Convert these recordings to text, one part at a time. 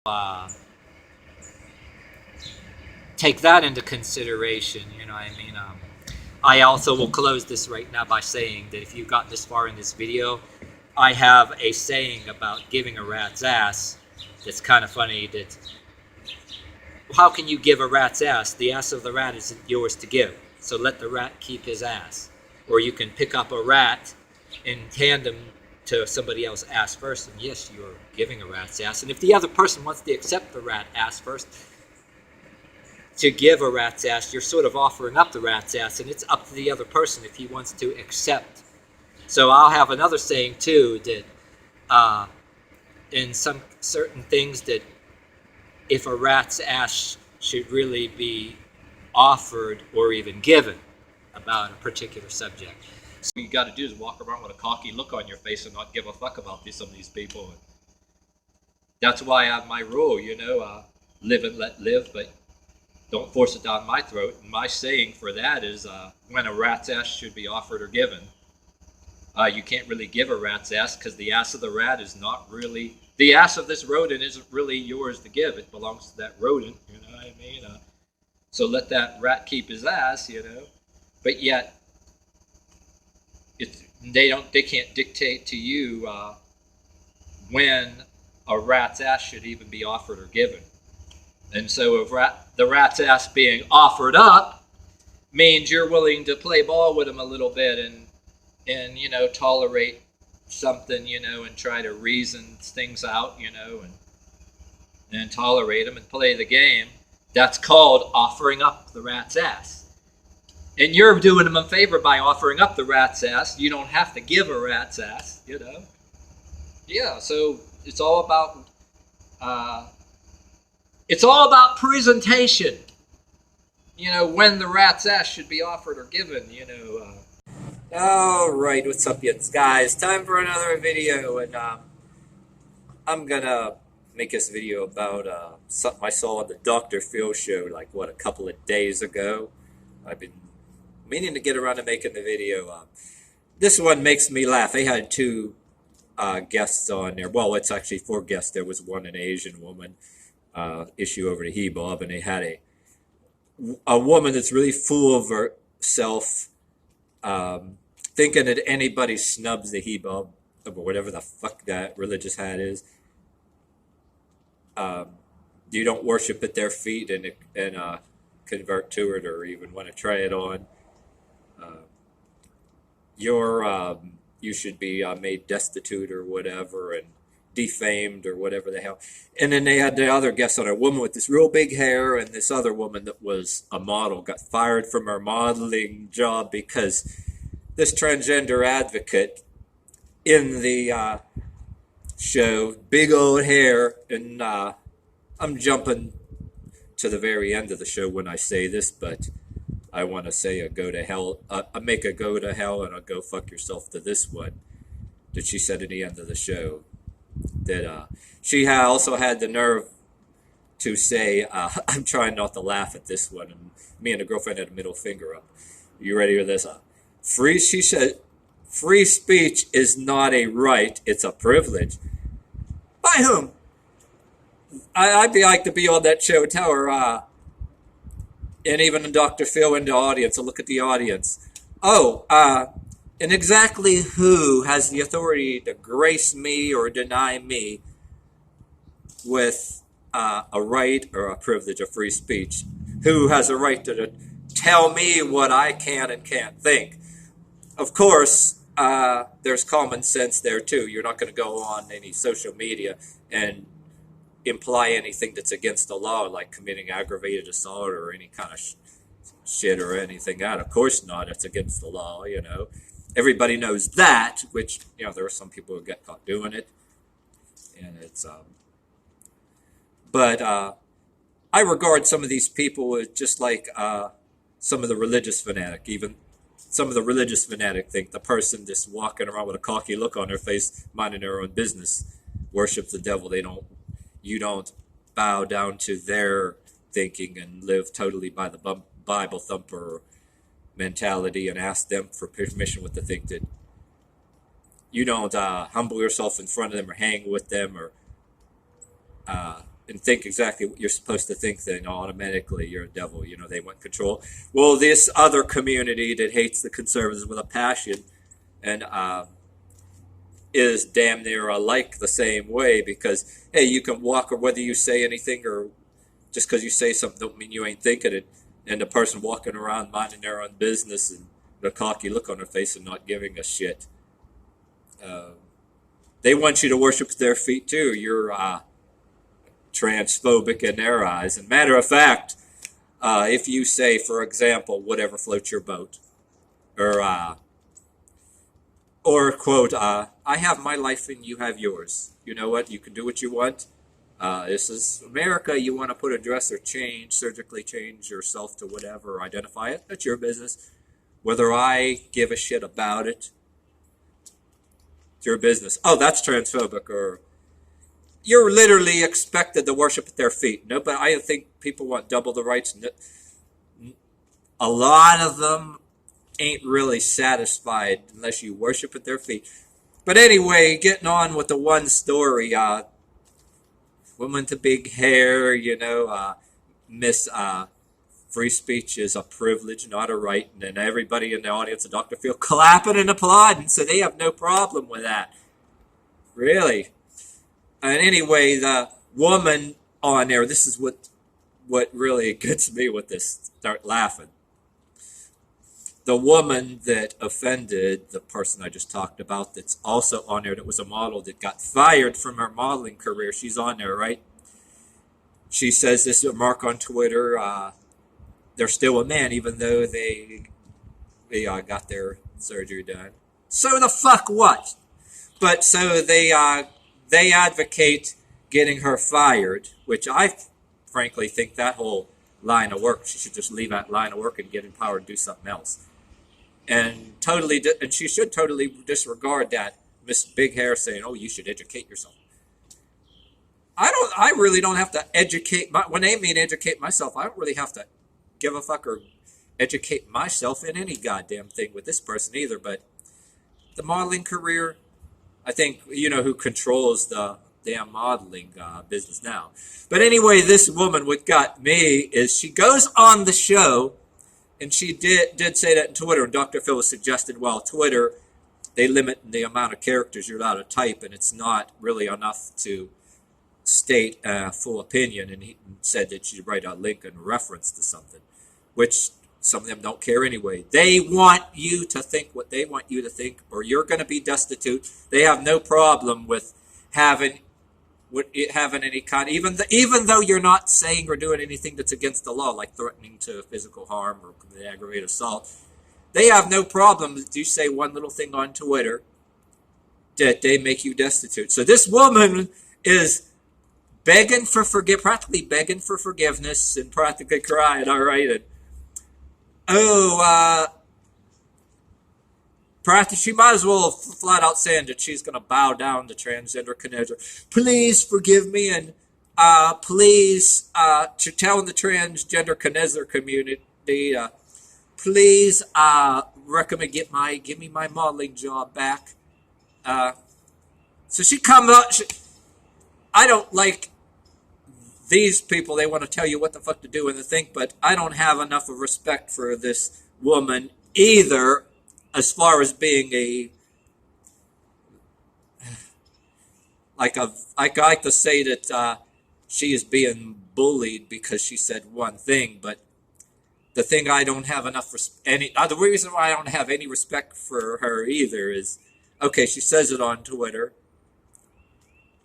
uh, take that into consideration. You know what I mean? I also will close this right now by saying that if you've gotten this far in this video, I have a saying about giving a rat's ass that's kind of funny. That how can you give a rat's ass? The ass of the rat isn't yours to give, so let the rat keep his ass. Or you can pick up a rat and hand him to somebody else's ass first, and yes, you're giving a rat's ass. And if the other person wants to accept the rat ass first, to give a rat's ass, you're sort of offering up the rat's ass, and it's up to the other person if he wants to accept. So I'll have another saying too, that in some certain things, that if a rat's ass should really be offered or even given about a particular subject. So what you got to do is walk around with a cocky look on your face and not give a fuck about some of these people. That's why I have my rule, live and let live, but don't force it down my throat. And my saying for that is when a rat's ass should be offered or given. You can't really give a rat's ass because the ass of the rat is not really, the ass of this rodent isn't really yours to give. It belongs to that rodent, you know what I mean? So let that rat keep his ass, But yet, they can't dictate to you when a rat's ass should even be offered or given. And so if the rat's ass being offered up means you're willing to play ball with him a little bit and tolerate something, and try to reason things out, and tolerate them and play the game, that's called offering up the rat's ass. And you're doing them a favor by offering up the rat's ass. You don't have to give a rat's ass, Yeah, so it's all about presentation. When the rat's ass should be offered or given, Alright, what's up, guys? Time for another video, and I'm gonna make this video about something I saw on the Dr. Phil show, a couple of days ago. I've been meaning to get around to making the video. This one makes me laugh. They had two guests on there. Well, it's actually four guests. There was one, an Asian woman, issue over the he-bob, and they had a woman that's really full of herself, thinking that anybody snubs the he-bob, or whatever the fuck that religious hat is, you don't worship at their feet and convert to it or even want to try it on. You should be made destitute or whatever, and defamed or whatever the hell. And then they had the other guest on, a woman with this real big hair, and this other woman that was a model got fired from her modeling job because this transgender advocate in the show, big old hair, and I'm jumping to the very end of the show when I say this, but I want to say a go to hell, make a go to hell and a go fuck yourself to this one that she said at the end of the show. That she also had the nerve to say, I'm trying not to laugh at this one, and me and the girlfriend had a middle finger up. You ready for this? She said, free speech is not a right, it's a privilege. By whom? I'd like to be on that show and tell her, and even Dr. Phil in the audience, so look at the audience. And exactly who has the authority to grace me or deny me with a right or a privilege of free speech? Who has a right to tell me what I can and can't think? Of course, there's common sense there too. You're not going to go on any social media and imply anything that's against the law, like committing aggravated assault or any kind of shit or anything that. Of course not. It's against the law, Everybody knows that, which, there are some people who get caught doing it. And it's, but I regard some of these people as just like some of the religious fanatic. Even some of the religious fanatic think the person just walking around with a cocky look on their face, minding their own business, worships the devil. You don't bow down to their thinking and live totally by the Bible thumper mentality and ask them for permission with the think that you don't humble yourself in front of them or hang with them or and think exactly what you're supposed to think, then automatically you're a devil. You know, they want control. Well, this other community that hates the conservatives with a passion and is damn near alike the same way, because hey, you can walk, or whether you say anything, or just because you say something don't mean you ain't thinking it. And the person walking around minding their own business and the cocky look on their face and not giving a shit. They want you to worship at their feet too. You're transphobic in their eyes. And matter of fact, if you say, for example, whatever floats your boat, or quote, I have my life and you have yours. You know what? You can do what you want. This is America. You want to put a dress or surgically change yourself to whatever, or identify it, that's your business. Whether I give a shit about it, it's your business. Oh, that's transphobic, or you're literally expected to worship at their feet. No, but I think people want double the rights. A lot of them ain't really satisfied unless you worship at their feet. But anyway, getting on with the one story, woman to big hair, Miss free speech is a privilege, not a right. And then everybody in the audience of Dr. Phil clapping and applauding, so they have no problem with that. Really. And anyway, the woman on there, this is what really gets me with this, start laughing. The woman that offended the person I just talked about, that's also on there, that was a model that got fired from her modeling career. She's on there, right? She says this remark on Twitter, they're still a man even though they got their surgery done. So the fuck what? But so they advocate getting her fired, which I frankly think that whole line of work, she should just leave that line of work and get empowered to do something else. And she should totally disregard that Miss Big Hair saying, "Oh, you should educate yourself." I really don't have to educate when they mean educate myself. I don't really have to give a fuck or educate myself in any goddamn thing with this person either. But the modeling career, I think who controls the damn modeling business now. But anyway, this woman, what got me is she goes on the show. And she did say that in Twitter, and Dr. Phil suggested, well, Twitter, they limit the amount of characters you're allowed to type, and it's not really enough to state a full opinion. And he said that she'd write a link and reference to something, which some of them don't care anyway. They want you to think what they want you to think, or you're going to be destitute. They have no problem with having any kind, even though you're not saying or doing anything that's against the law, like threatening to physical harm or aggravated assault, they have no problem if you say one little thing on Twitter that they make you destitute. So this woman is practically begging for forgiveness and practically crying, all right, and she might as well flat out saying that she's going to bow down to transgender Canada. Please forgive me, and please to tell the transgender Canada community, please recommend give me my modeling job back. So she comes up. I don't like these people. They want to tell you what the fuck to do and to think, but I don't have enough of respect for this woman either. As far as being I like to say that she is being bullied because she said one thing, but the thing I don't have enough the reason why I don't have any respect for her either is, okay, she says it on Twitter,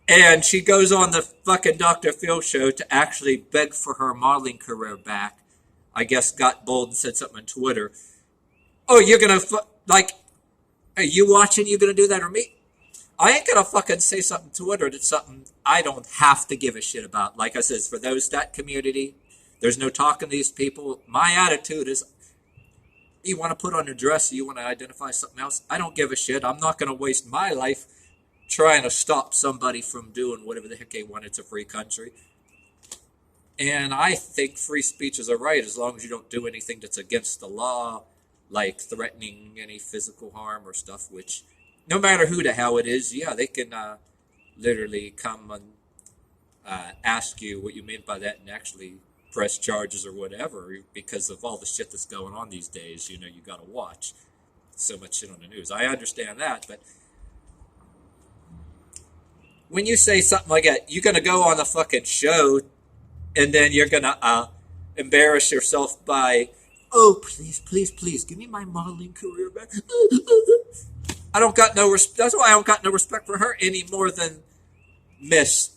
and she goes on the fucking Dr. Phil show to actually beg for her modeling career back. I guess got bold and said something on Twitter. Oh, you're gonna are you watching? You gonna do that or me? I ain't gonna fucking say something to Twitter that's something I don't have to give a shit about. Like I says, for that community, there's no talking to these people. My attitude is, you want to put on a dress, you want to identify something else, I don't give a shit. I'm not gonna waste my life trying to stop somebody from doing whatever the heck they want. It's a free country. And I think free speech is a right as long as you don't do anything that's against the law, like threatening any physical harm or stuff, which no matter who the hell it is, yeah, they can literally come and ask you what you meant by that and actually press charges or whatever because of all the shit that's going on these days. You know, you got to watch so much shit on the news. I understand that, but when you say something like that, you're going to go on a fucking show and then you're going to embarrass yourself by, oh, please, please, please, give me my modeling career back. I don't got no respect. That's why I don't got no respect for her any more than Miss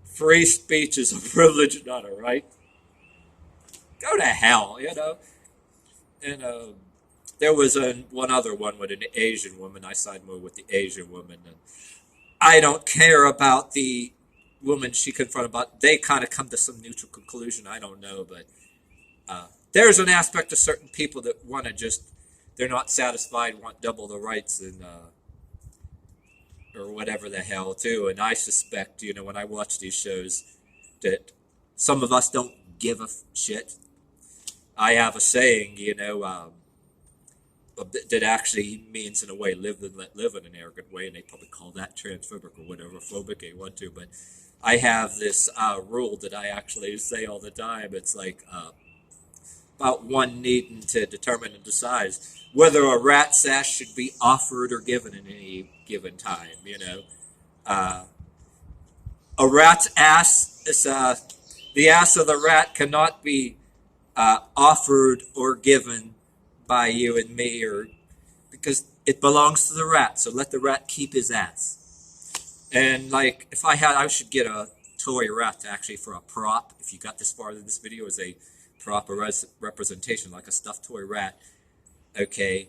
Free Speech is a privilege and honor, right? Go to hell, you know. And there was one other one with an Asian woman. I side more with the Asian woman, and I don't care about the woman she confronted. About they kind of come to some neutral conclusion. I don't know, but there's an aspect of certain people that want to just they're not satisfied, want double the rights and or whatever the hell too. And I suspect, you know, when I watch these shows, that some of us don't give a shit. I have a saying, you know, that actually means in a way live and let live in an arrogant way, and they probably call that transphobic or whatever phobic they want to. But I have this rule that I actually say all the time. It's like about one needing to determine and decide whether a rat's ass should be offered or given in any given time. You know, a rat's ass is the ass of the rat cannot be offered or given by you and me, or because it belongs to the rat. So let the rat keep his ass. And like, if I should get a toy rat actually for a prop. If you got this far in this video, as a prop or representation, like a stuffed toy rat. Okay.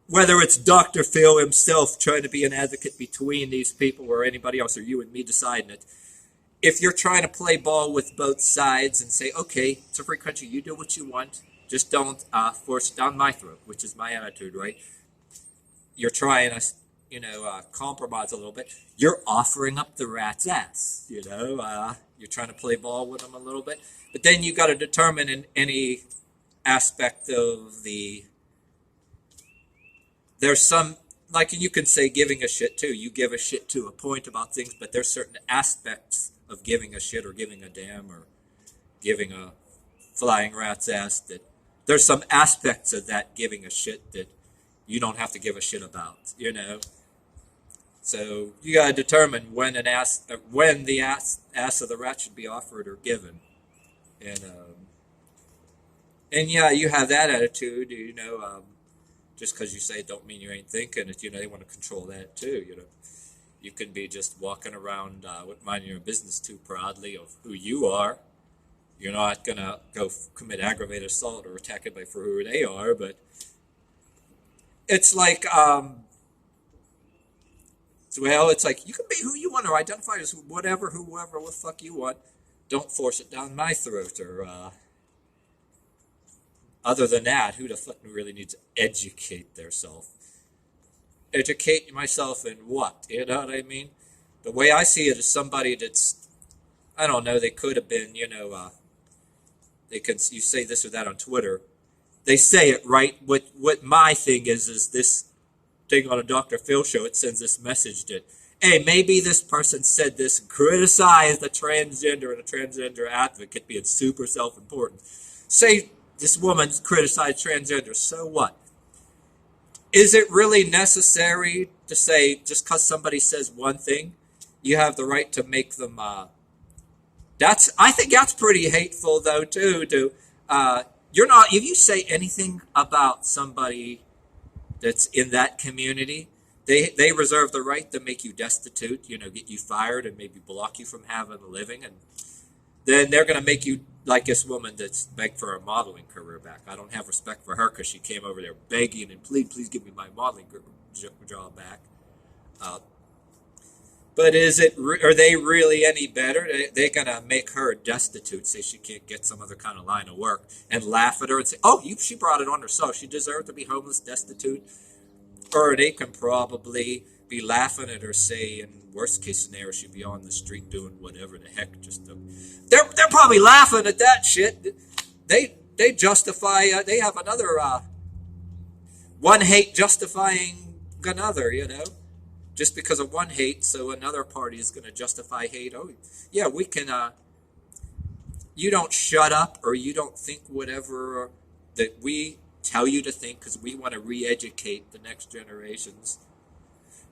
Whether it's Dr. Phil himself trying to be an advocate between these people or anybody else, or you and me deciding it, if you're trying to play ball with both sides and say, okay, it's a free country, you do what you want, just don't force it down my throat, which is my attitude, right? You're trying to, you know, compromise a little bit. You're offering up the rat's ass, you know. You're trying to play ball with them a little bit. But then you got to determine in any aspect of there's some, like you can say giving a shit too. You give a shit to a point about things, but there's certain aspects of giving a shit or giving a damn or giving a flying rat's ass that there's some aspects of that giving a shit that you don't have to give a shit about, you know. So you gotta determine when the ass of the rat should be offered or given, and yeah, you have that attitude, you know. Just because you say it don't mean you ain't thinking it. You know, they want to control that too. You know, you can be just walking around with minding your business too proudly of who you are. You're not gonna go commit aggravated assault or attack anybody for who they are, but it's like, well, it's like you can be who you want or identify as whoever the fuck you want. Don't force it down my throat. Or other than that, who the fuck really needs to educate theirself? Educate myself in what? You know what I mean? The way I see it is somebody that's, I don't know, they could have been, you know, you say this or that on Twitter. They say it right. What my thing is this thing on a Dr. Phil show, it sends this message that, hey, maybe this person said this and criticized the transgender and a transgender advocate being super self-important. Say this woman criticized transgender, so what? Is it really necessary to say just because somebody says one thing, you have the right to make them, I think that's pretty hateful though too, you're not, if you say anything about somebody that's in that community, they reserve the right to make you destitute, you know, get you fired and maybe block you from having a living, and then they're going to make you like this woman that's begged for a modeling career back. I don't have respect for her because she came over there begging and please give me my modeling job back. But are they really any better? They're going to make her destitute, say she can't get some other kind of line of work, and laugh at her and say, oh, she brought it on herself. She deserved to be homeless, destitute. Or they can probably be laughing at her, say, in worst case scenario, she'd be on the street doing whatever the heck. They're probably laughing at that shit. They justify, they have another, one hate justifying another, you know. just because of one hate, so another party is going to justify hate. Oh, yeah, we can. You don't shut up, or you don't think whatever that we tell you to think, because we want to re-educate the next generations.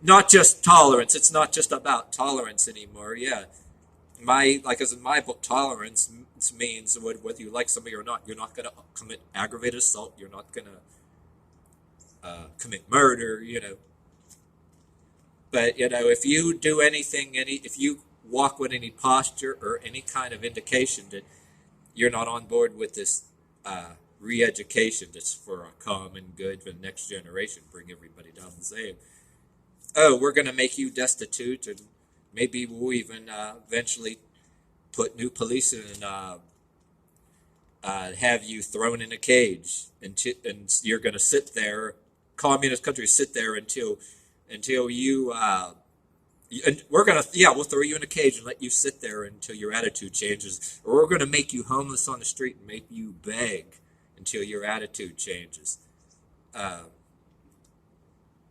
Not just tolerance. It's not just about tolerance anymore. Yeah, as in my book, tolerance means whether you like somebody or not, you're not going to commit aggravated assault. You're not going to commit murder. But if you do anything, if you walk with any posture or any kind of indication that you're not on board with this re-education that's for a common good for the next generation, bring everybody down the same. Oh, we're going to make you destitute, and maybe we'll even eventually put new police in and have you thrown in a cage, and you're going to sit there. Communist countries sit there until you. And we'll throw you in a cage and let you sit there until your attitude changes, or we're going to make you homeless on the street and make you beg until your attitude changes.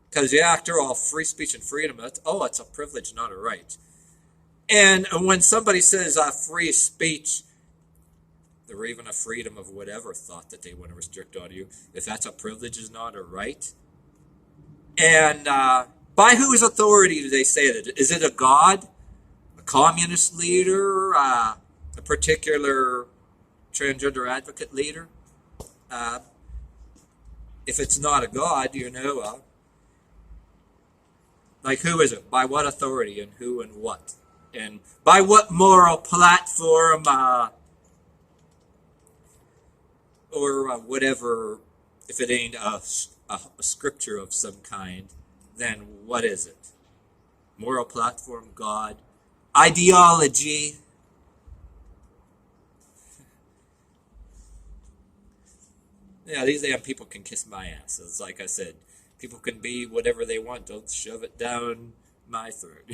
Because after all, free speech and freedom, it's a privilege, not a right. And when somebody says free speech, or even a freedom of whatever thought that they want to restrict on you, if that's a privilege, is not a right. And by whose authority do they say that? Is it a god, a communist leader, a particular transgender advocate leader? If it's not a god, like who is it? By what authority, and who and what? And by what moral platform or whatever, if it ain't a scripture of some kind, then what is it? Moral platform, God, ideology. Yeah, these damn people can kiss my ass. It's like I said, people can be whatever they want. Don't shove it down my throat.